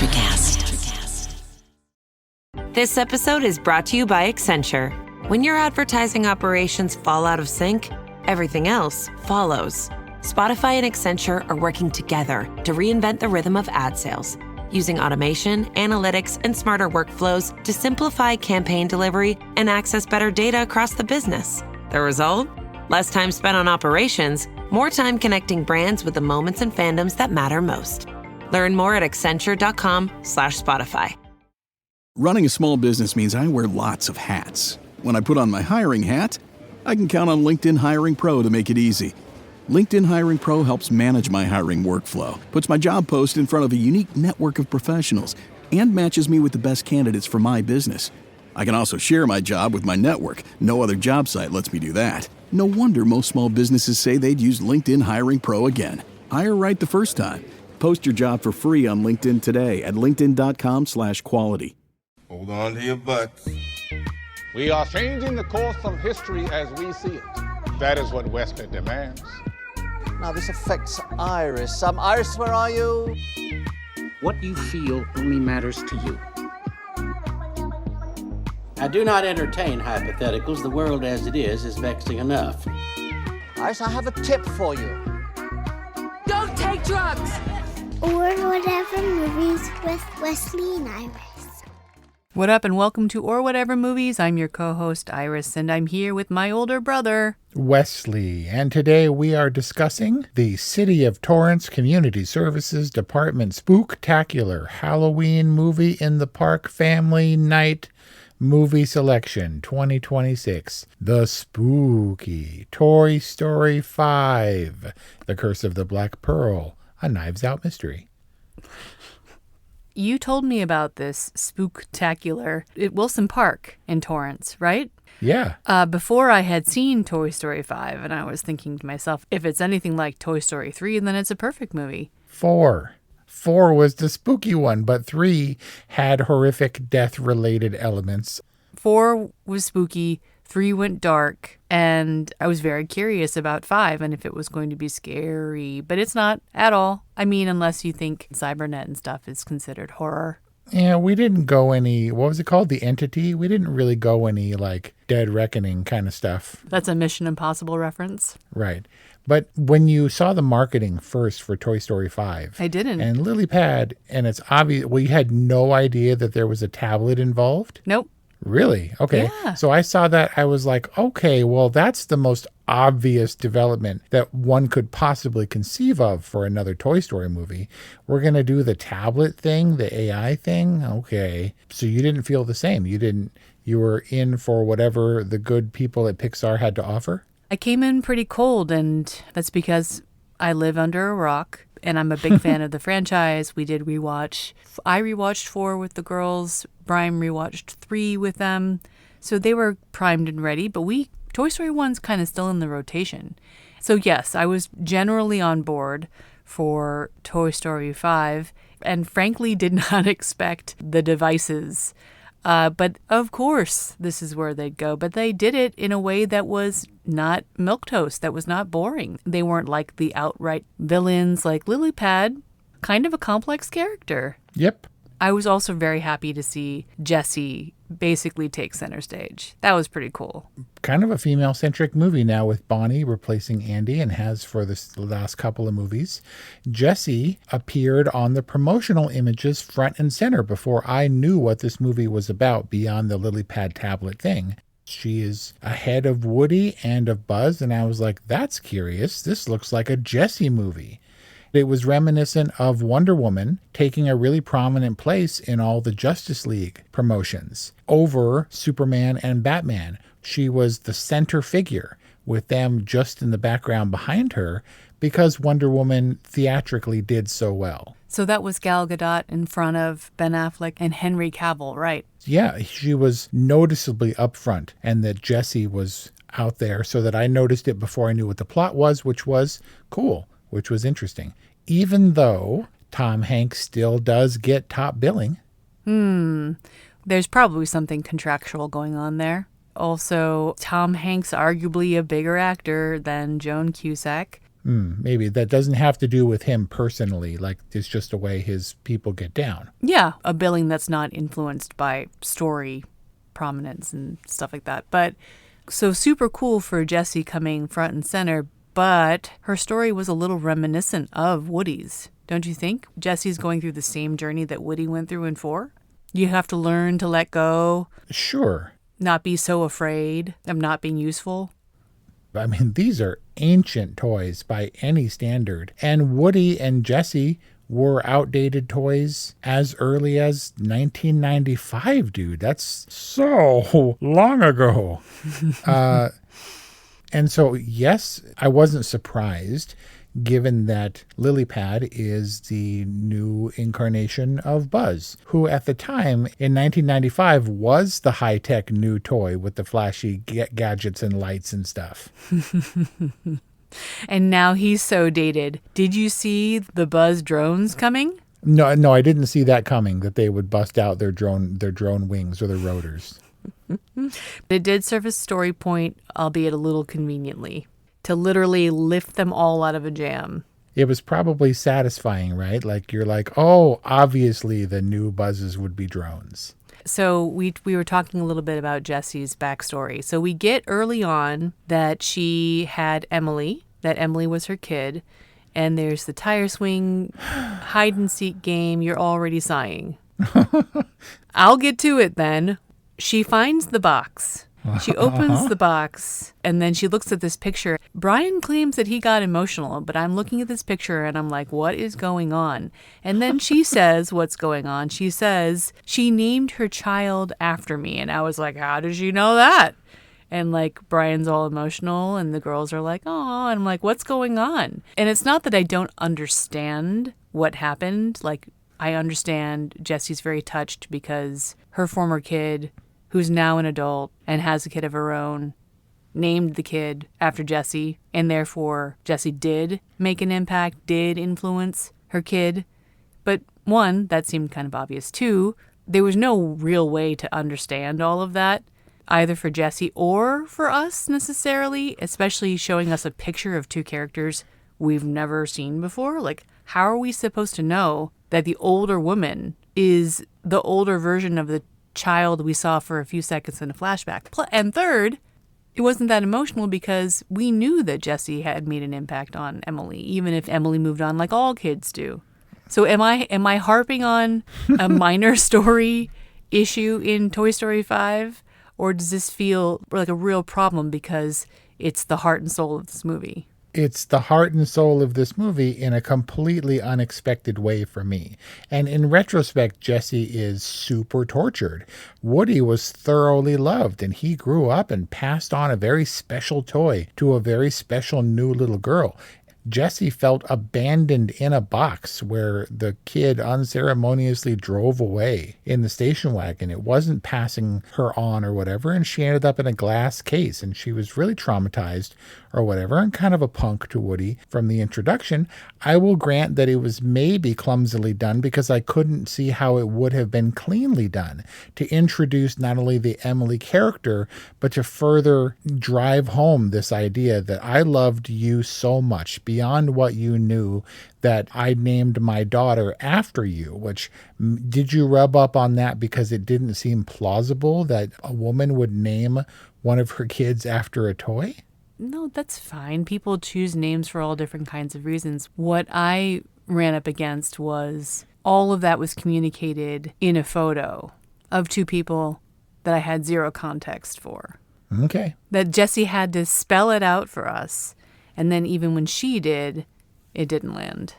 Electrocast. This episode is brought to you by Accenture. When your advertising operations fall out of sync, everything else follows. Spotify and Accenture are working together to reinvent the rhythm of ad sales, using automation, analytics, and smarter workflows to simplify campaign delivery and access better data across the business. The result? Less time spent on operations, more time connecting brands with the moments and fandoms that matter most. Learn more at accenture.com/Spotify. Running a small business means I wear lots of hats. When I put on my hiring hat, I can count on LinkedIn Hiring Pro to make it easy. LinkedIn Hiring Pro helps manage my hiring workflow, puts my job post in front of a unique network of professionals, and matches me with the best candidates for my business. I can also share my job with my network. No other job site lets me do that. No wonder most small businesses say they'd use LinkedIn Hiring Pro again. Hire right the first time. Post your job for free on LinkedIn today at linkedin.com/quality. Hold on to your butts. We are changing the course of history as we see it. That is what Western demands. Now this affects Iris. Iris, where are you? What you feel only matters to you. I do not entertain hypotheticals. The world as it is vexing enough. Iris, I have a tip for you. Don't take drugs! Or Whatever Movies with Wesley and Iris. What up and welcome to Or Whatever Movies. I'm your co-host Iris and I'm here with my older brother Wesley, and today we are discussing the City of Torrance Community Services Department Spooktacular Halloween Movie in the Park Family Night Movie Selection 2026. The spooky Toy Story 5, The Curse of the Black Pearl, a Knives Out mystery. You told me about this spooktacular at Wilson Park in Torrance, right? Yeah. Before I had seen Toy Story 5, and I was thinking to myself, if it's anything like Toy Story 3, then it's a perfect movie. 4 was the spooky one, but 3 had horrific death-related elements. 4 was spooky, 3 went dark, and I was very curious about 5 and if it was going to be scary, but it's not at all. I mean, unless you think Cybernet and stuff is considered horror. Yeah, we didn't go any, what was it called? The Entity? We didn't really go any, like, Dead Reckoning kind of stuff. That's a Mission Impossible reference. Right. But when you saw the marketing first for Toy Story 5. I didn't. And Lily Pad, and it's obvious, well, you had no idea that there was a tablet involved? Nope. Really? Okay. Yeah. So I saw that. I was like, okay, well, that's the most obvious development that one could possibly conceive of for another Toy Story movie. We're going to do the tablet thing, the AI thing. Okay. So you didn't feel the same. You were in for whatever the good people at Pixar had to offer? I came in pretty cold, and that's because I live under a rock. And I'm a big fan of the franchise. We did rewatch. I rewatched 4 with the girls. Brian rewatched 3 with them. So they were primed and ready. But Toy Story 1's kind of still in the rotation. So yes, I was generally on board for Toy Story 5. And frankly did not expect the devices. But of course, this is where they'd go. But they did it in a way that was not milquetoast, that was not boring. They weren't like the outright villains like Lily Pad, kind of a complex character. Yep. I was also very happy to see Jessie basically take center stage. That was pretty cool. Kind of a female-centric movie now with Bonnie replacing Andy, and has for the last couple of movies. Jessie appeared on the promotional images front and center before I knew what this movie was about beyond the Lily Pad tablet thing. She is ahead of Woody and of Buzz, and I was like, that's curious. This looks like a Jessie movie. It was reminiscent of Wonder Woman taking a really prominent place in all the Justice League promotions over Superman and Batman. She was the center figure with them just in the background behind her because Wonder Woman theatrically did so well. So that was Gal Gadot in front of Ben Affleck and Henry Cavill, right? Yeah, she was noticeably up front, and that Jessie was out there so that I noticed it before I knew what the plot was, which was cool, which was interesting. Even though Tom Hanks still does get top billing. There's probably something contractual going on there. Also, Tom Hanks, arguably a bigger actor than Joan Cusack. Maybe that doesn't have to do with him personally. Like, it's just the way his people get down. Yeah, a billing that's not influenced by story prominence and stuff like that. But so super cool for Jessie coming front and center, but her story was a little reminiscent of Woody's. Don't you think? Jessie's going through the same journey that Woody went through in 4. You have to learn to let go. Sure. Not be so afraid of not being useful. I mean, these are ancient toys by any standard. And Woody and Jessie were outdated toys as early as 1995, dude. That's so long ago. And so, yes, I wasn't surprised, given that Lilypad is the new incarnation of Buzz, who at the time in 1995 was the high-tech new toy with the flashy gadgets and lights and stuff. And now he's so dated. Did you see the Buzz drones coming? No, I didn't see that coming, that they would bust out their drone wings or their rotors. It did serve a story point, albeit a little conveniently, to literally lift them all out of a jam. It was probably satisfying, right? Like, you're like, oh, obviously the new Buzzes would be drones. So we were talking a little bit about Jessie's backstory. So we get early on that she had Emily, that Emily was her kid, and there's the tire swing hide and seek game. You're already sighing. I'll get to it then. She finds the box. She opens the box, and then she looks at this picture. Brian claims that he got emotional, but I'm looking at this picture, and I'm like, what is going on? And then she says what's going on. She says she named her child after me, and I was like, how does she know that? And, like, Brian's all emotional, and the girls are like, oh, and I'm like, what's going on? And it's not that I don't understand what happened. Like, I understand Jessie's very touched because her former kid, who's now an adult and has a kid of her own, named the kid after Jessie, and therefore Jessie did make an impact, did influence her kid. But 1, that seemed kind of obvious. 2, there was no real way to understand all of that, either for Jessie or for us necessarily, especially showing us a picture of 2 characters we've never seen before. Like, how are we supposed to know that the older woman is the older version of the child we saw for a few seconds in a flashback? And 3rd, it wasn't that emotional because we knew that Jessie had made an impact on Emily, even if Emily moved on like all kids do. So am I harping on a minor story issue in Toy Story 5, or does this feel like a real problem because it's the heart and soul of this movie? It's the heart and soul of this movie in a completely unexpected way for me. And in retrospect, Jessie is super tortured. Woody was thoroughly loved, and he grew up and passed on a very special toy to a very special new little girl. Jessie felt abandoned in a box where the kid unceremoniously drove away in the station wagon. It wasn't passing her on or whatever, and she ended up in a glass case, and she was really traumatized or whatever, and kind of a punk to Woody from the introduction. I will grant that it was maybe clumsily done because I couldn't see how it would have been cleanly done to introduce not only the Emily character, but to further drive home this idea that I loved you so much beyond what you knew that I named my daughter after you, which, did you rub up on that because it didn't seem plausible that a woman would name one of her kids after a toy? No, that's fine. People choose names for all different kinds of reasons. What I ran up against was all of that was communicated in a photo of 2 people that I had 0 context for. Okay. That Jessie had to spell it out for us. And then even when she did, it didn't land.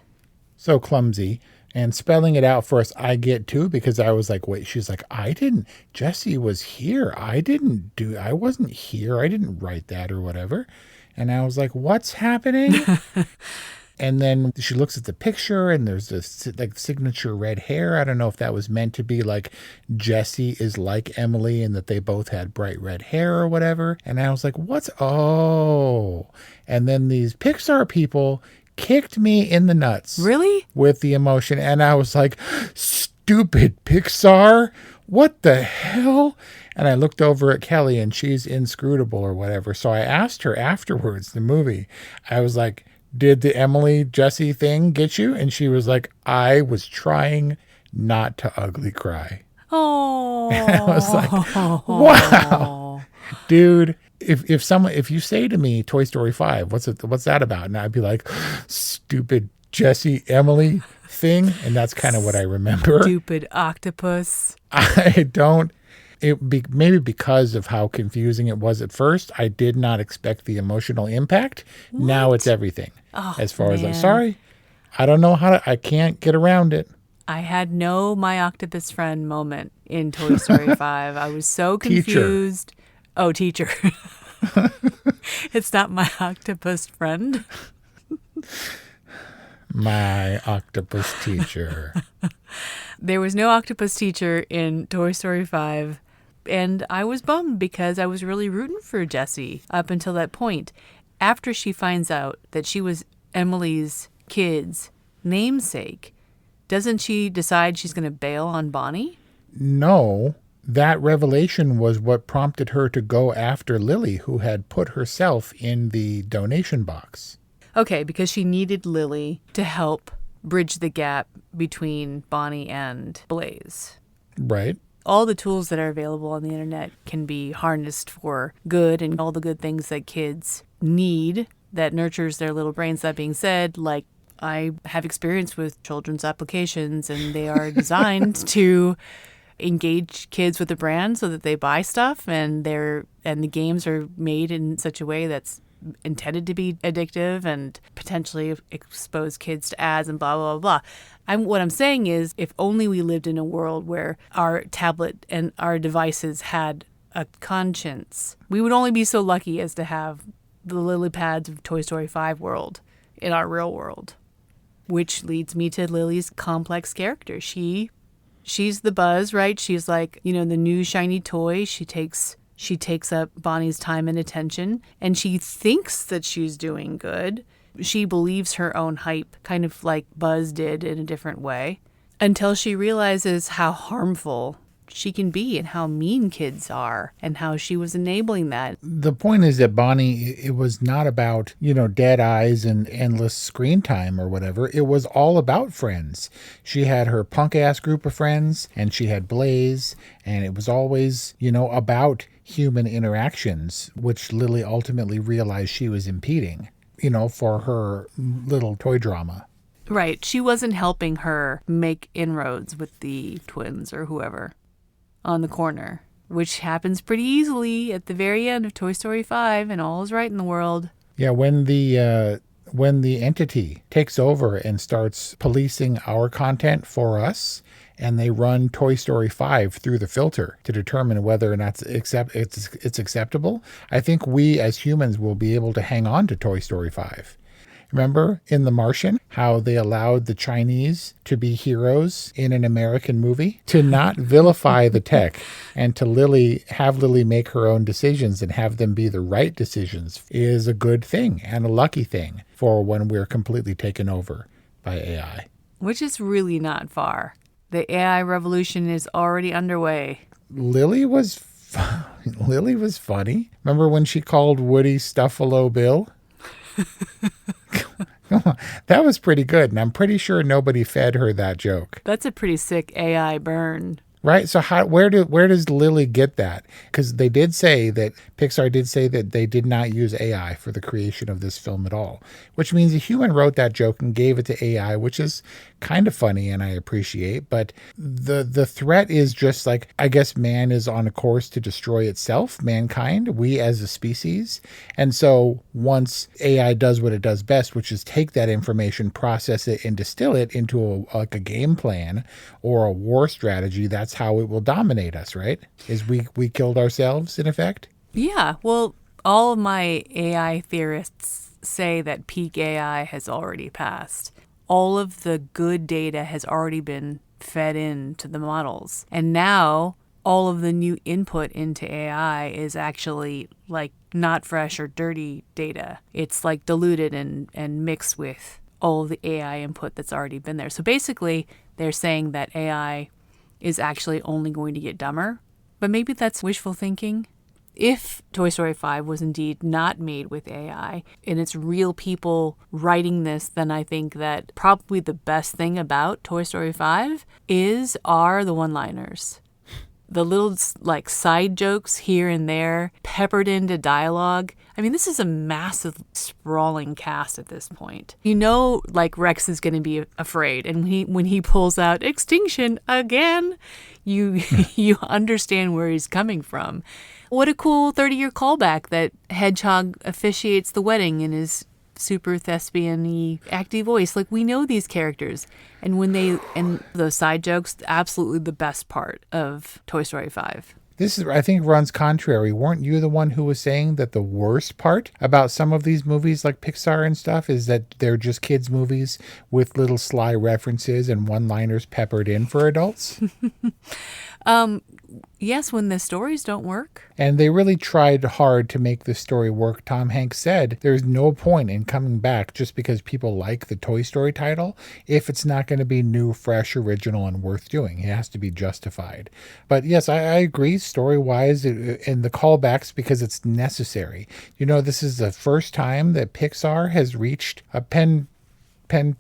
So clumsy. And spelling it out for us, I get too, because I was like, wait, she's like, Jessie was here. I wasn't here. I didn't write that or whatever. And I was like, what's happening? And then she looks at the picture and there's this like signature red hair. I don't know if that was meant to be like Jessie is like Emily and that they both had bright red hair or whatever. And I was like, and then these Pixar people kicked me in the nuts. Really? With the emotion. And I was like, stupid Pixar, what the hell? And I looked over at Kelly and she's inscrutable or whatever. So I asked her afterwards, the movie, I was like, did the Emily Jessie thing get you? And she was like, I was trying not to ugly cry. Oh. And I was like, wow, dude. If you say to me Toy Story 5, what's that about? And I'd be like, stupid Jessie Emily thing. And that's kind of what I remember. Stupid octopus. Maybe because of how confusing it was at first, I did not expect the emotional impact. What? Now it's everything. Oh, as far as man. I'm sorry, I don't know I can't get around it. I had no my octopus friend moment in Toy Story 5. I was so confused. Teacher. Oh, teacher. It's not my octopus friend. My octopus teacher. There was no octopus teacher in Toy Story 5. And I was bummed because I was really rooting for Jessie up until that point. After she finds out that she was Emily's kid's namesake, doesn't she decide she's going to bail on Bonnie? No, that revelation was what prompted her to go after Lily, who had put herself in the donation box. Okay, because she needed Lily to help bridge the gap between Bonnie and Blaze. Right. All the tools that are available on the internet can be harnessed for good, and all the good things that kids need that nurtures their little brains. That being said, like, I have experience with children's applications, and they are designed to engage kids with the brand so that they buy stuff, and the games are made in such a way that's intended to be addictive and potentially expose kids to ads and blah, blah, blah, blah. What I'm saying is, if only we lived in a world where our tablet and our devices had a conscience, we would only be so lucky as to have the lily pads of Toy Story 5 world in our real world. Which leads me to Lily's complex character. She's the Buzz, right? She's like, the new shiny toy. She takes up Bonnie's time and attention, and she thinks that she's doing good. She believes her own hype, kind of like Buzz did in a different way, until she realizes how harmful she can be and how mean kids are and how she was enabling that. The point is that Bonnie, it was not about, dead eyes and endless screen time or whatever. It was all about friends. She had her punk ass group of friends, and she had Blaze, and it was always, about human interactions, which Lily ultimately realized she was impeding, for her little toy drama. Right. She wasn't helping her make inroads with the twins or whoever on the corner, which happens pretty easily at the very end of Toy Story 5, and all is right in the world. Yeah, when the entity takes over and starts policing our content for us, and they run Toy Story 5 through the filter to determine whether or not it's acceptable, I think we as humans will be able to hang on to Toy Story 5. Remember in The Martian how they allowed the Chinese to be heroes in an American movie? To not vilify the tech and to have Lily make her own decisions and have them be the right decisions is a good thing and a lucky thing for when we're completely taken over by AI. Which is really not far. The AI revolution is already underway. Lily was funny. Remember when she called Woody Stuffalo Bill? That was pretty good, and I'm pretty sure nobody fed her that joke. That's a pretty sick AI burn. Right? So where does Lily get that? Because Pixar did say that they did not use AI for the creation of this film at all, which means a human wrote that joke and gave it to AI, which is kind of funny and I appreciate. But the threat is just like, I guess man is on a course to destroy itself, mankind, we as a species. And so once AI does what it does best, which is take that information, process it, and distill it into a game plan or a war strategy, that's how it will dominate us, right? Is we killed ourselves, in effect? Yeah, well, all of my AI theorists say that peak AI has already passed. All of the good data has already been fed into the models. And now all of the new input into AI is actually like not fresh or dirty data. It's like diluted and mixed with all of the AI input that's already been there. So basically, they're saying that AI is actually only going to get dumber. But maybe that's wishful thinking. if Toy Story 5 was indeed not made with AI and it's real people writing this, then I think that probably the best thing about Toy Story 5 are the one-liners. The little like side jokes here and there peppered into dialogue. I mean, this is a massive sprawling cast at this point. You know, like Rex is going to be afraid, and when he pulls out extinction again, you understand where he's coming from. What a cool 30-year callback that Hedgehog officiates the wedding in his super thespian-y acty voice. Like, we know these characters. And those side jokes, absolutely the best part of Toy Story 5. This is, I think, runs contrary. Weren't you the one who was saying that the worst part about some of these movies like Pixar and stuff is that they're just kids' movies with little sly references and one-liners peppered in for adults? Yes, when the stories don't work. And they really tried hard to make the story work. Tom Hanks said there's no point in coming back just because people like the Toy Story title if it's not going to be new, fresh, original, and worth doing. It has to be justified. But yes, I agree story-wise and the callbacks because it's necessary. You know, this is the first time that Pixar has reached a pentatonic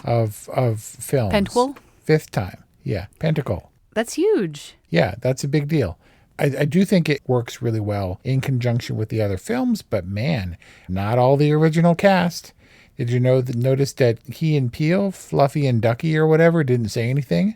of films. Pentquil? Fifth time. Yeah, pentacle. That's huge. Yeah, that's a big deal. I do think it works really well in conjunction with the other films, but man, not all the original cast. Did you notice that Key and Peele, Fluffy and Ducky or whatever, didn't say anything?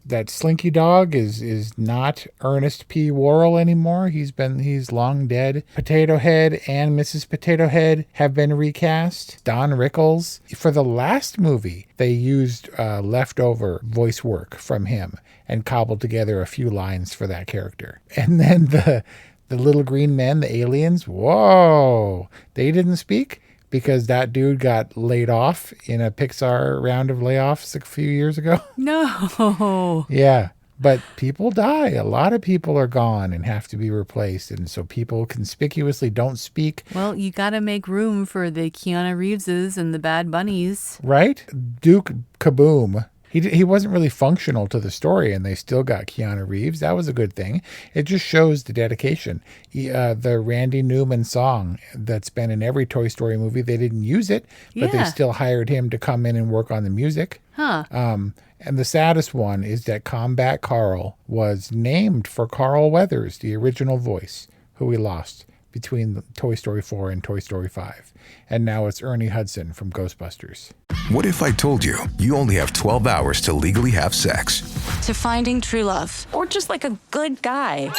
That Slinky Dog is not Ernest P. Worrell anymore. He's long dead. Potato Head and Mrs. Potato Head have been recast. Don Rickles. For the last movie, they used leftover voice work from him and cobbled together a few lines for that character. And then the little green men, the aliens, whoa, they didn't speak because that dude got laid off in a Pixar round of layoffs a few years ago. No. Yeah. But people die. A lot of people are gone and have to be replaced. And so people conspicuously don't speak. Well, you got to make room for the Keanu Reeveses and the Bad Bunnies. Right? Duke Kaboom. He wasn't really functional to the story, and they still got Keanu Reeves. That was a good thing. It just shows the dedication. The Randy Newman song that's been in every Toy Story movie, they didn't use it, but they still hired him to come in and work on the music. Huh. And the saddest one is that Combat Carl was named for Carl Weathers, the original voice, who we lost between Toy Story 4 and Toy Story 5. And now it's Ernie Hudson from Ghostbusters. What if I told you you only have 12 hours to legally have sex? To finding true love. Or just like a good guy.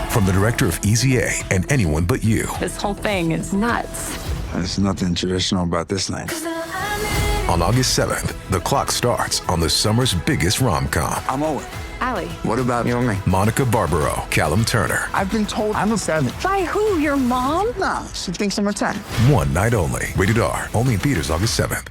From the director of Easy A and Anyone But You. This whole thing is nuts. There's nothing traditional about this night. On August 7th, the clock starts on the summer's biggest rom-com. I'm Owen. Allie. What about you and me? Monica Barbaro, Callum Turner. I've been told I'm a 7. By who? Your mom? Nah, she thinks I'm a 10. One night only. Rated R. Only in theaters August 7th.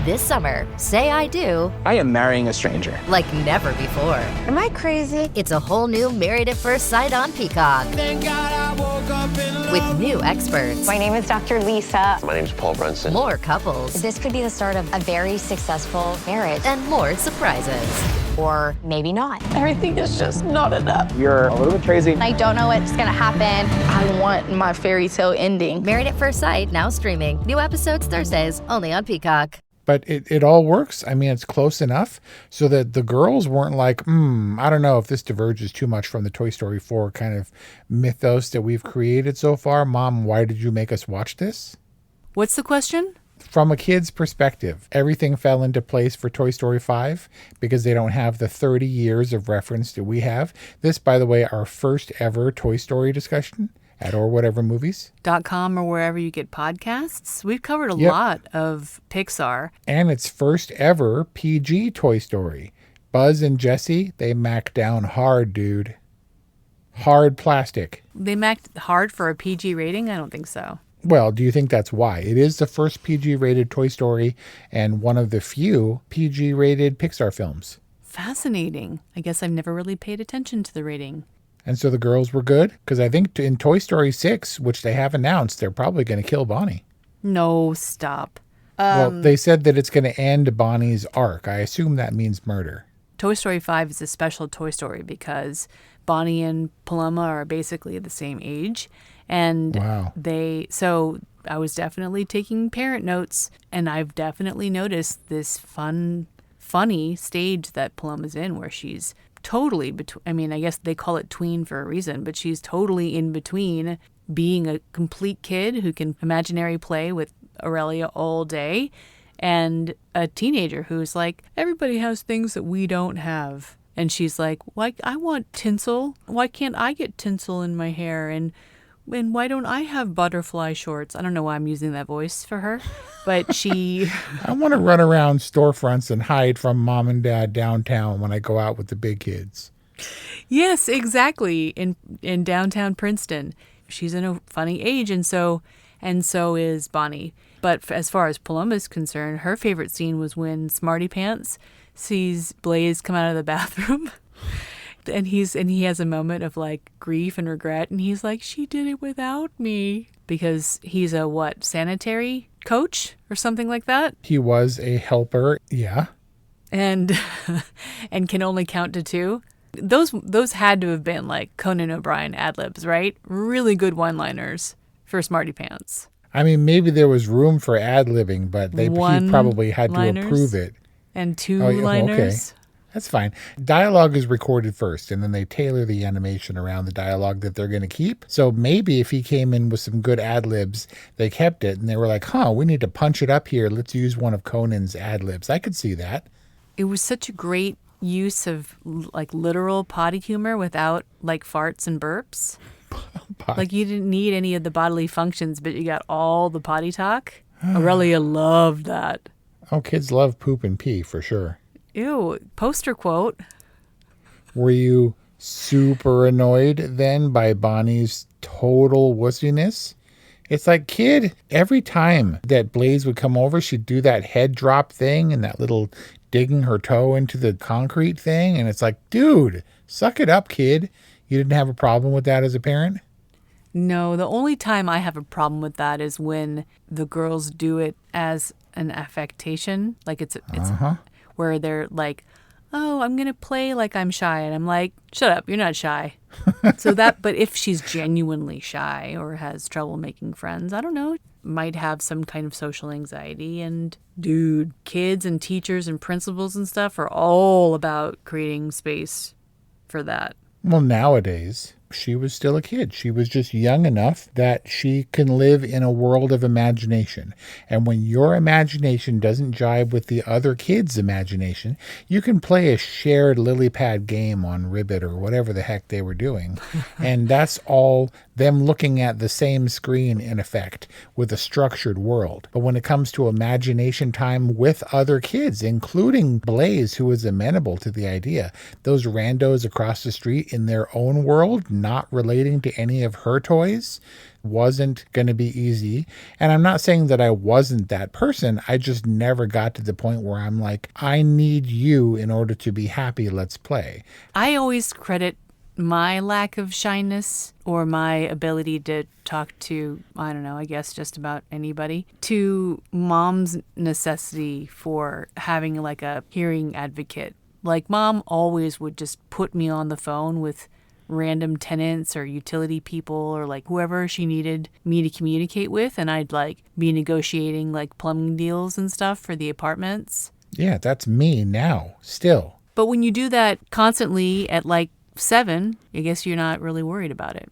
This summer, say I do. I am marrying a stranger. Like never before. Am I crazy? It's a whole new Married at First Sight on Peacock. Thank God I woke up in love. With new experts. My name is Dr. Lisa. My name is Paul Brunson. More couples. This could be the start of a very successful marriage. And more surprises. Or maybe not. Everything is just not enough. You're a little bit crazy. I don't know what's gonna happen. I want my fairy tale ending. Married at First Sight, now streaming. New episodes Thursdays, only on Peacock. But it all works. I mean, it's close enough so that the girls weren't like, I don't know if this diverges too much from the Toy Story 4 kind of mythos that we've created so far. Mom, why did you make us watch this? What's the question? From a kid's perspective, everything fell into place for Toy Story 5 because they don't have the 30 years of reference that we have. This, by the way, our first ever Toy Story discussion at orwhatevermovies.com or wherever you get podcasts. We've covered a lot of Pixar. And its first ever PG Toy Story. Buzz and Jessie, they macked down hard, dude. Hard plastic. They macked hard for a PG rating? I don't think so. Well, do you think that's why? It is the first PG-rated Toy Story and one of the few PG-rated Pixar films. Fascinating. I guess I've never really paid attention to the rating. And so the girls were good? Because I think in Toy Story 6, which they have announced, they're probably going to kill Bonnie. No, stop. Well, they said that it's going to end Bonnie's arc. I assume that means murder. Toy Story 5 is a special Toy Story because Bonnie and Paloma are basically the same age. And wow. So I was definitely taking parent notes, and I've definitely noticed this funny stage that Paloma's in where she's totally between, I mean, I guess they call it tween for a reason, but she's totally in between being a complete kid who can imaginary play with Aurelia all day and a teenager who's like, everybody has things that we don't have. And she's like, I want tinsel. Why can't I get tinsel in my hair? And why don't I have butterfly shorts? I don't know why I'm using that voice for her, but she... I want to run around storefronts and hide from mom and dad downtown when I go out with the big kids. Yes, exactly. In downtown Princeton. She's in a funny age, and so is Bonnie. But as far as Paloma's concerned, her favorite scene was when Smarty Pants sees Blaze come out of the bathroom. And he has a moment of like grief and regret, and he's like, she did it without me, because he's a sanitary coach or something like that. He was a helper, yeah, and can only count to 2. Those had to have been like Conan O'Brien ad-libs, right? Really good one-liners for Smarty Pants. I mean, maybe there was room for ad-libbing, but he probably had to approve it. And 2-liners. Okay. That's fine. Dialogue is recorded first, and then they tailor the animation around the dialogue that they're going to keep. So maybe if he came in with some good ad-libs, they kept it, and they were like, we need to punch it up here. Let's use one of Conan's ad-libs. I could see that. It was such a great use of like literal potty humor without like farts and burps. Like you didn't need any of the bodily functions, but you got all the potty talk. Aurelia loved that. Oh, kids love poop and pee for sure. Ew, poster quote. Were you super annoyed then by Bonnie's total wussiness? It's like, kid, every time that Blaze would come over, she'd do that head drop thing and that little digging her toe into the concrete thing. And it's like, dude, suck it up, kid. You didn't have a problem with that as a parent? No, the only time I have a problem with that is when the girls do it as an affectation. Like it's where they're like, oh, I'm going to play like I'm shy. And I'm like, shut up, you're not shy. But if she's genuinely shy or has trouble making friends, I don't know, might have some kind of social anxiety. And dude, kids and teachers and principals and stuff are all about creating space for that. Well, nowadays, she was still a kid. She was just young enough that she can live in a world of imagination. And when your imagination doesn't jive with the other kid's imagination, you can play a shared lily pad game on Ribbit or whatever the heck they were doing. And that's all them looking at the same screen in effect with a structured world. But when it comes to imagination time with other kids, including Blaze, who is amenable to the idea, those randos across the street in their own world, not relating to any of her toys, wasn't going to be easy. And I'm not saying that I wasn't that person. I just never got to the point where I'm like, I need you in order to be happy. Let's play. I always credit my lack of shyness or my ability to talk to, I don't know, I guess just about anybody, to mom's necessity for having like a hearing advocate. Like mom always would just put me on the phone with random tenants or utility people or like whoever she needed me to communicate with, and I'd like be negotiating like plumbing deals and stuff for the apartments. Yeah, that's me now, still. But when you do that constantly at like 7, I guess you're not really worried about it.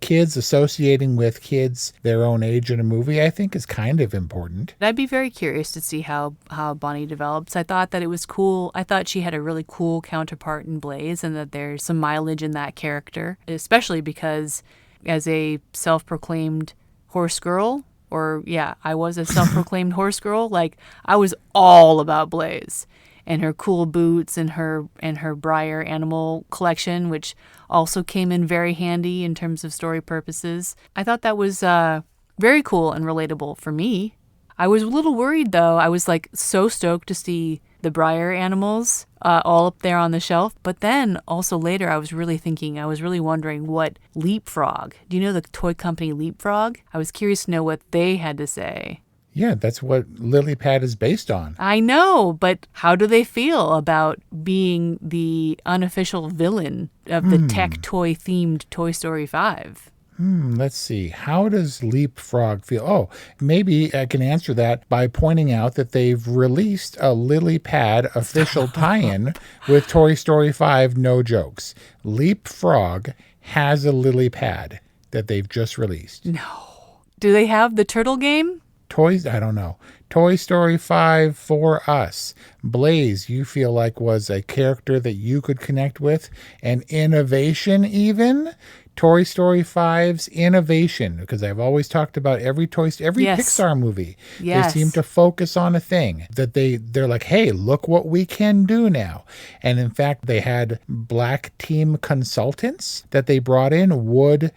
Kids associating with kids their own age in a movie, I think, is kind of important. I'd be very curious to see how Bonnie develops. I thought that it was cool. I thought she had a really cool counterpart in Blaze, and that there's some mileage in that character, especially because as a self-proclaimed horse girl, I was a self-proclaimed horse girl, like I was all about Blaze and her cool boots and her Breyer animal collection, which also came in very handy in terms of story purposes. I thought that was very cool and relatable for me. I was a little worried, though. I was like so stoked to see the Breyer animals all up there on the shelf. But then also later, I was really wondering what Leapfrog, do you know the toy company Leapfrog? I was curious to know what they had to say. Yeah, that's what Lily Pad is based on. I know, but how do they feel about being the unofficial villain of the tech toy themed Toy Story 5? Let's see. How does Leapfrog feel? Oh, maybe I can answer that by pointing out that they've released a Lily Pad official tie-in with Toy Story 5 No Jokes. Leapfrog has a Lily Pad that they've just released. No. Do they have the turtle game? I don't know. Toy Story 5 for us. Blaze, you feel like was a character that you could connect with. And innovation even. Toy Story 5's innovation, because I've always talked about every Pixar movie. Yes. They seem to focus on a thing that they're like, hey, look what we can do now. And in fact, they had black team consultants that they brought in. Would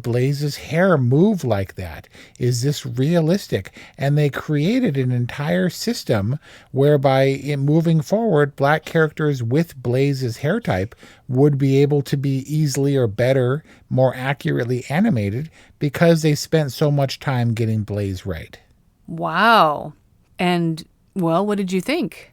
Blaze's hair move like that? Is this realistic? And they created an entire system whereby moving forward, black characters with Blaze's hair type would be able to be easily or better, more accurately animated because they spent so much time getting Blaze right. Wow. And, well, what did you think?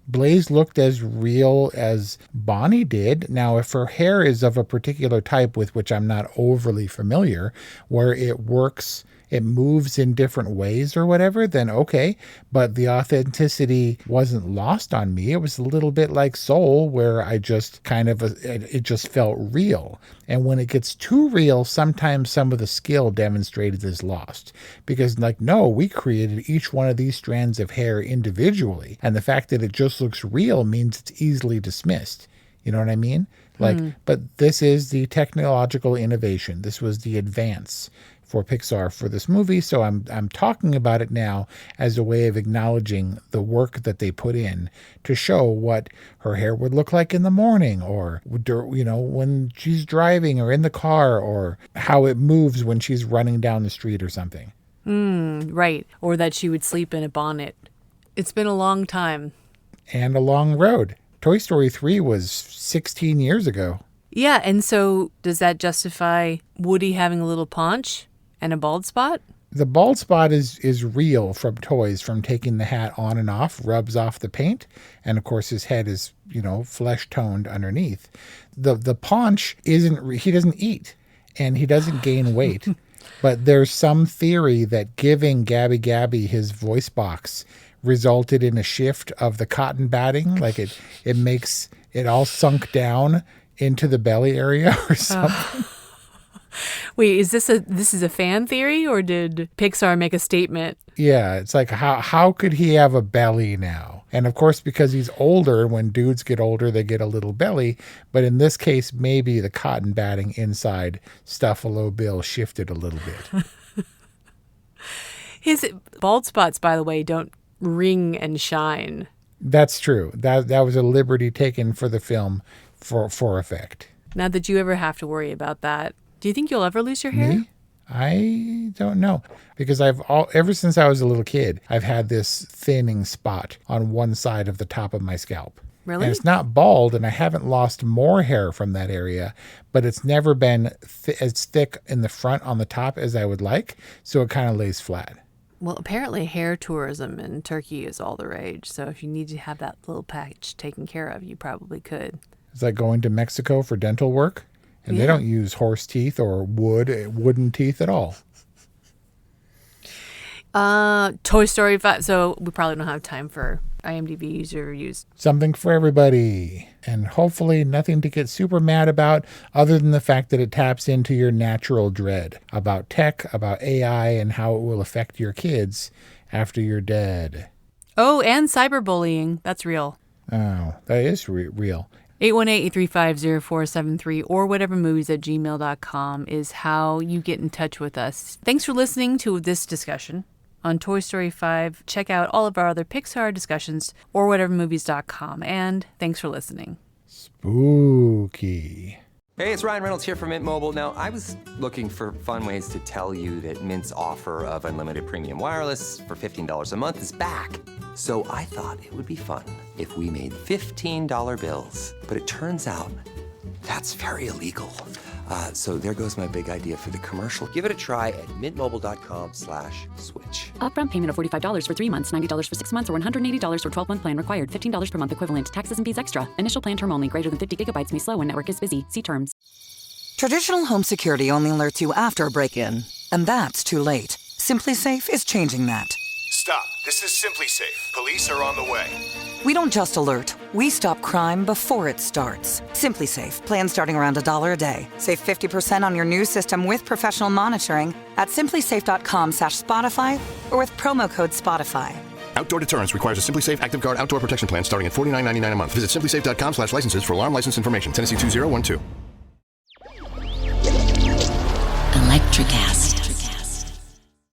Blaze looked as real as Bonnie did. Now, if her hair is of a particular type with which I'm not overly familiar, where it works, it moves in different ways or whatever, then okay. But the authenticity wasn't lost on me. It was a little bit like Soul, where I just it just felt real. And when it gets too real, sometimes some of the skill demonstrated is lost. Because no, we created each one of these strands of hair individually. And the fact that it just looks real means it's easily dismissed. You know what I mean? But this is the technological innovation. This was the advance for Pixar for this movie, so I'm talking about it now as a way of acknowledging the work that they put in to show what her hair would look like in the morning, or when she's driving or in the car, or how it moves when she's running down the street or something. Right, or that she would sleep in a bonnet. It's been a long time. And a long road. Toy Story 3 was 16 years ago. Yeah, and so does that justify Woody having a little paunch and a bald spot? The bald spot is real from toys, from taking the hat on and off, rubs off the paint. And of course his head is, flesh toned underneath. The paunch he doesn't eat and he doesn't gain weight. But there's some theory that giving Gabby Gabby his voice box resulted in a shift of the cotton batting. Like it makes it all sunk down into the belly area or something. Wait, is this a fan theory, or did Pixar make a statement? Yeah, it's like how could he have a belly now? And of course, because he's older, when dudes get older, they get a little belly. But in this case, maybe the cotton batting inside Stuffalo Bill shifted a little bit. His bald spots, by the way, don't ring and shine. That's true. That was a liberty taken for the film for effect. Now, did you ever have to worry about that? Do you think you'll ever lose your hair? Me? I don't know, because ever since I was a little kid, I've had this thinning spot on one side of the top of my scalp. Really? And it's not bald, and I haven't lost more hair from that area, but it's never been as thick in the front on the top as I would like, so it kind of lays flat. Well, apparently hair tourism in Turkey is all the rage, so if you need to have that little patch taken care of, you probably could. It's like going to Mexico for dental work, and they don't use horse teeth or wooden teeth at all. Toy Story 5. So we probably don't have time for IMDb user reviews. Something for everybody. And hopefully nothing to get super mad about, other than the fact that it taps into your natural dread about tech, about AI, and how it will affect your kids after you're dead. Oh, and cyberbullying. That's real. Oh, that is real. 818-835-0473 or whatevermovies@gmail.com is how you get in touch with us. Thanks for listening to this discussion on Toy Story 5. Check out all of our other Pixar discussions or whatevermovies.com. And thanks for listening. Spooky. Hey, it's Ryan Reynolds here from Mint Mobile. Now, I was looking for fun ways to tell you that Mint's offer of unlimited premium wireless for $15 a month is back. So I thought it would be fun if we made $15 bills. But it turns out that's very illegal. So there goes my big idea for the commercial. Give it a try at mintmobile.com/switch. Upfront payment of $45 for 3 months, $90 for 6 months, or $180 for 12-month plan required. $15 per month equivalent. Taxes and fees extra. Initial plan term only. Greater than 50 gigabytes may slow when network is busy. See terms. Traditional home security only alerts you after a break-in, and that's too late. Simply Safe is changing that. Stop. This is Simply Safe. Police are on the way. We don't just alert, we stop crime before it starts. Simply Safe, plan starting around $1 a day. Save 50% on your new system with professional monitoring at simplysafe.com/Spotify or with promo code Spotify. Outdoor deterrence requires a Simply Safe Active Guard outdoor protection plan starting at $49.99 a month. Visit simplysafe.com/licenses for alarm license information. Tennessee 2012. Electric